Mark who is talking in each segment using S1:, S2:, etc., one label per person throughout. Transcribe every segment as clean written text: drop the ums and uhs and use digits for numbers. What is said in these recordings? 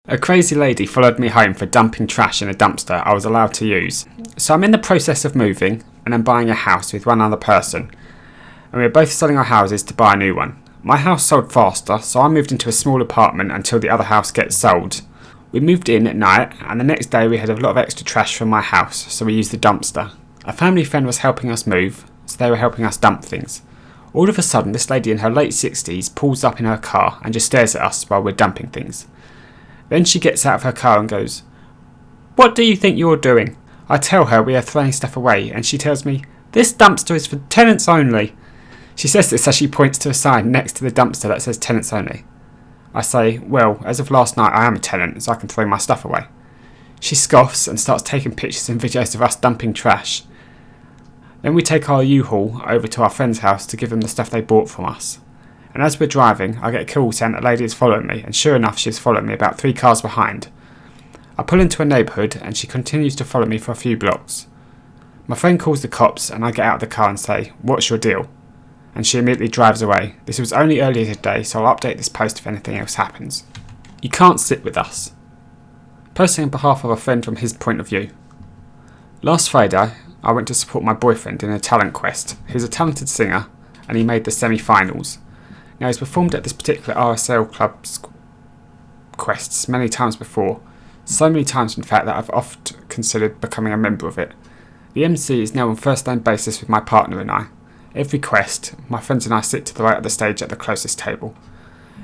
S1: A crazy lady followed me home for dumping trash in a dumpster I was allowed to use. So I'm in the process of moving and I'm buying a house with one other person. And we're both selling our houses to buy a new one. My house sold faster, so I moved into a small apartment until the other house gets sold. We moved in at night and the next day we had a lot of extra trash from my house, so we used the dumpster. A family friend was helping us move, so they were helping us dump things. All of a sudden, this lady in her late 60s pulls up in her car and just stares at us while we're dumping things. Then she gets out of her car and goes, "What do you think you're doing?" I tell her we are throwing stuff away and she tells me, "This dumpster is for tenants only." She says this as she points to a sign next to the dumpster that says tenants only. I say, "Well, as of last night I am a tenant, so I can throw my stuff away." She scoffs and starts taking pictures and videos of us dumping trash. Then we take our U-Haul over to our friend's house to give them the stuff they bought from us. And as we're driving, I get a call saying that a lady is following me, and sure enough, she's following me about 3 cars behind. I pull into a neighbourhood, and she continues to follow me for a few blocks. My friend calls the cops, and I get out of the car and say, "What's your deal?" And she immediately drives away. This was only earlier today, so I'll update this post if anything else happens. You can't sit with us. Posting on behalf of a friend from his point of view. Last Friday, I went to support my boyfriend in a talent quest. He's a talented singer, and he made the semi-finals. Now, he's performed at this particular RSL club's quests many times before, so many times in fact that I've oft considered becoming a member of it. The MC is now on first name basis with my partner and I. Every quest, my friends and I sit to the right of the stage at the closest table.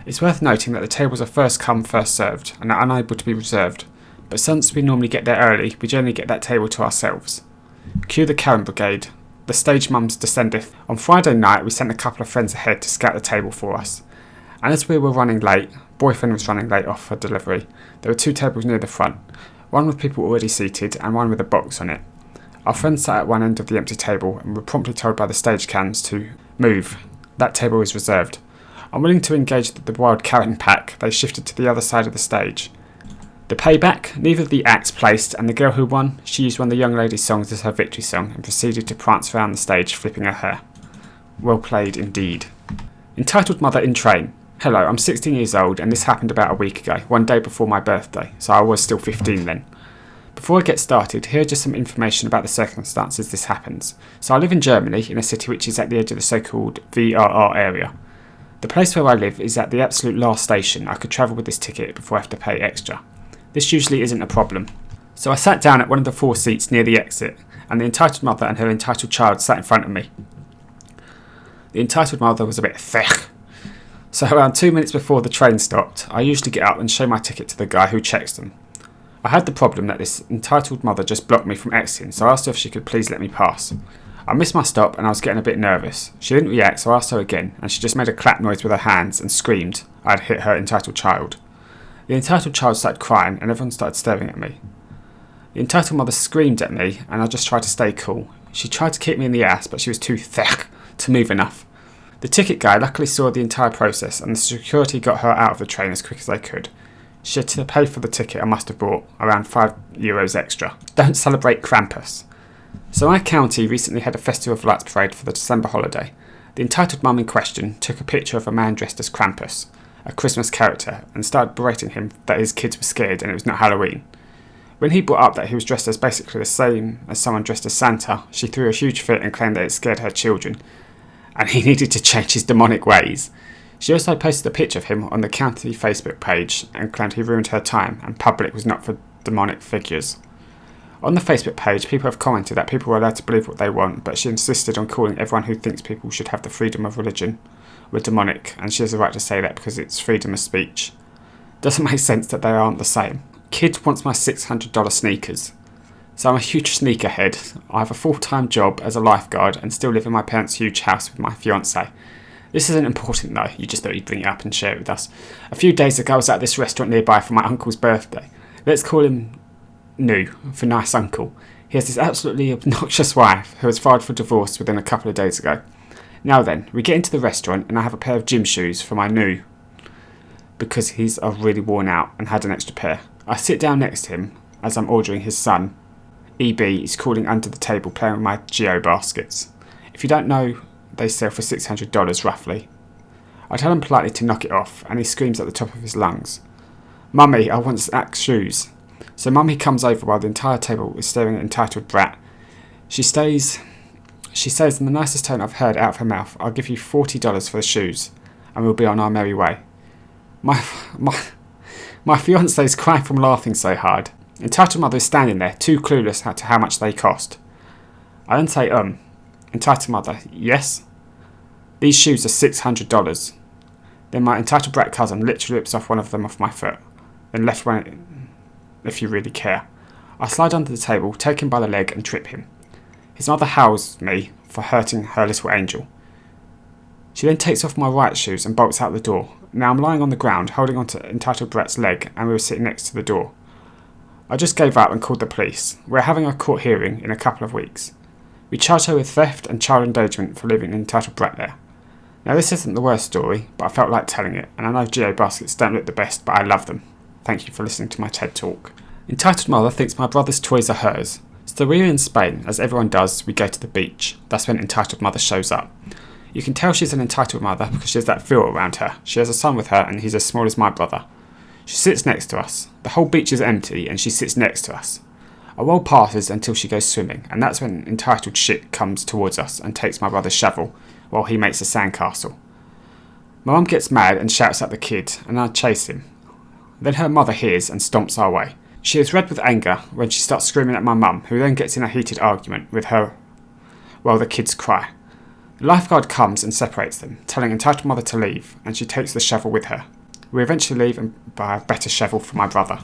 S1: It's worth noting that the tables are first come, first served, and are unable to be reserved, but since we normally get there early, we generally get that table to ourselves. Cue the Karen Brigade. The stage mums descendeth. On Friday night, we sent a couple of friends ahead to scout the table for us. And as we were running late, boyfriend was running late off for delivery, there were 2 tables near the front, one with people already seated and one with a box on it. Our friends sat at one end of the empty table and were promptly told by the stage cans to move. That table is reserved. Unwilling to engage the wild Karen pack, they shifted to the other side of the stage. The payback, neither of the acts placed, and the girl who won, she used one of the young lady's songs as her victory song and proceeded to prance around the stage flipping her hair. Well played indeed. Entitled Mother in Train. Hello, I'm 16 years old and this happened about a week ago, one day before my birthday, so I was still 15 then. Before I get started, here are just some information about the circumstances this happens. So I live in Germany, in a city which is at the edge of the so-called VRR area. The place where I live is at the absolute last station. I could travel with this ticket before I have to pay extra. This usually isn't a problem. So I sat down at one of the 4 seats near the exit, and the entitled mother and her entitled child sat in front of me. The entitled mother was a bit thick. So around 2 minutes before the train stopped, I usually get up and show my ticket to the guy who checks them. I had the problem that this entitled mother just blocked me from exiting, so I asked her if she could please let me pass. I missed my stop and I was getting a bit nervous. She didn't react, so I asked her again, and she just made a clap noise with her hands and screamed I had hit her entitled child. The entitled child started crying and everyone started staring at me. The entitled mother screamed at me and I just tried to stay cool. She tried to kick me in the ass, but she was too thick to move enough. The ticket guy luckily saw the entire process and the security got her out of the train as quick as they could. She had to pay for the ticket I must have bought, around €5 extra. Don't celebrate Krampus. So my county recently had a Festival of Lights parade for the December holiday. The entitled mum in question took a picture of a man dressed as Krampus, a Christmas character, and started berating him that his kids were scared and it was not Halloween. When he brought up that he was dressed as basically the same as someone dressed as Santa, she threw a huge fit and claimed that it scared her children, and he needed to change his demonic ways. She also posted a picture of him on the county Facebook page and claimed he ruined her time and public was not for demonic figures. On the Facebook page, people have commented that people are allowed to believe what they want, but she insisted on calling everyone who thinks people should have the freedom of religion were demonic, and she has the right to say that because it's freedom of speech. Doesn't make sense that they aren't the same. Kid wants my $600 sneakers. So I'm a huge sneakerhead. I have a full-time job as a lifeguard and still live in my parents' huge house with my fiancée. This isn't important though, you just thought you'd bring it up and share it with us. A few days ago I was at this restaurant nearby for my uncle's birthday. Let's call him New, for nice uncle. He has this absolutely obnoxious wife who has filed for divorce within a couple of days ago. Now then, we get into the restaurant and I have a pair of gym shoes for my New, because he's really worn out and had an extra pair. I sit down next to him as I'm ordering his son. EB is crawling under the table playing with my Geo baskets. If you don't know, they sell for $600 roughly. I tell him politely to knock it off and he screams at the top of his lungs. Mummy, I want Zach's shoes. So Mummy comes over while the entire table is staring at entitled brat. She says in the nicest tone I've heard out of her mouth, I'll give you $40 for the shoes, and we'll be on our merry way. My fiance's crying from laughing so hard. Entitled mother is standing there, too clueless as to how much they cost. I then say, Entitled mother, yes? These shoes are $600. Then my entitled brat cousin literally rips off one of them off my foot, then left one if you really care. I slide under the table, take him by the leg and trip him. His mother howls me for hurting her little angel. She then takes off my right shoes and bolts out the door. Now I'm lying on the ground, holding onto entitled brat's leg, and we were sitting next to the door. I just gave up and called the police. We're having a court hearing in a couple of weeks. We charged her with theft and child endangerment for leaving an entitled brat there. Now this isn't the worst story, but I felt like telling it, and I know GA baskets don't look the best, but I love them. Thank you for listening to my TED Talk. Entitled mother thinks my brother's toys are hers. So we're in Spain, as everyone does, we go to the beach. That's when entitled mother shows up. You can tell she's an entitled mother because she has that feel around her. She has a son with her and he's as small as my brother. She sits next to us. The whole beach is empty and she sits next to us. A while passes until she goes swimming, and that's when entitled shit comes towards us and takes my brother's shovel while he makes a sandcastle. My mum gets mad and shouts at the kid, and I chase him. Then her mother hears and stomps our way. She is red with anger when she starts screaming at my mum, who then gets in a heated argument with her while the kids cry. The lifeguard comes and separates them, telling entitled mother to leave, and she takes the shovel with her. We eventually leave and buy a better shovel for my brother.